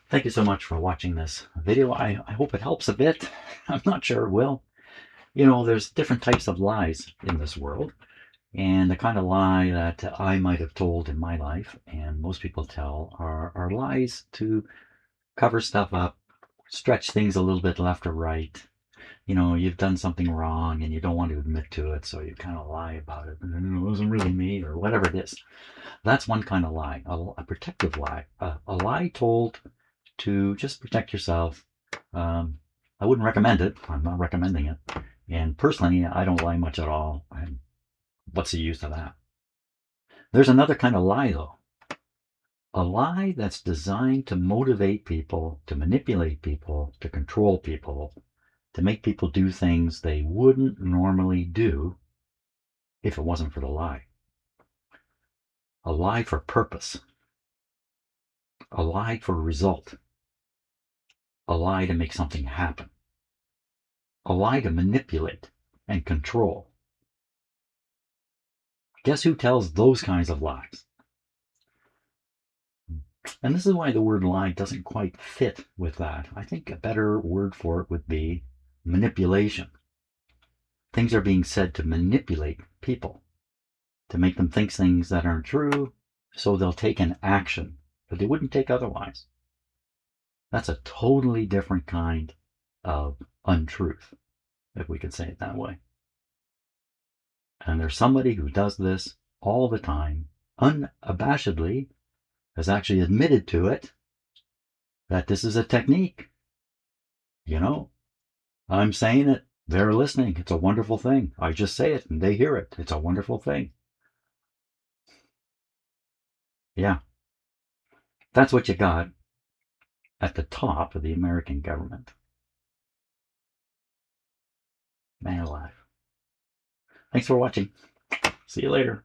Thank you so much for watching this video. I hope it helps a bit. I'm not sure it will. There's different types of lies in this world. And the kind of lie that I might have told in my life, and most people tell, are lies to cover stuff up, stretch things a little bit left or right. You've done something wrong and you don't want to admit to it, so you kind of lie about it. And it wasn't really me, or whatever it is. That's one kind of lie, a protective lie, a lie told to just protect yourself. Um, I wouldn't recommend it. I'm not recommending it. And personally, I don't lie much at all. And what's the use of that? There's another kind of lie, though. A lie that's designed to motivate people, to manipulate people, to control people, to make people do things they wouldn't normally do if it wasn't for the lie. A lie for purpose. A lie for result. A lie to make something happen. A lie to manipulate and control. Guess who tells those kinds of lies? And this is why the word lie doesn't quite fit with that. I think a better word for it would be manipulation. Things are being said to manipulate people, to make them think things that aren't true, so they'll take an action that they wouldn't take otherwise. That's a totally different kind of untruth, if we could say it that way. And there's somebody who does this all the time, unabashedly, has actually admitted to it, that this is a technique. You know, I'm saying it, they're listening. It's a wonderful thing. I just say it and they hear it. It's a wonderful thing. Yeah, that's what you got at the top of the American government. Man alive. Thanks for watching. See you later.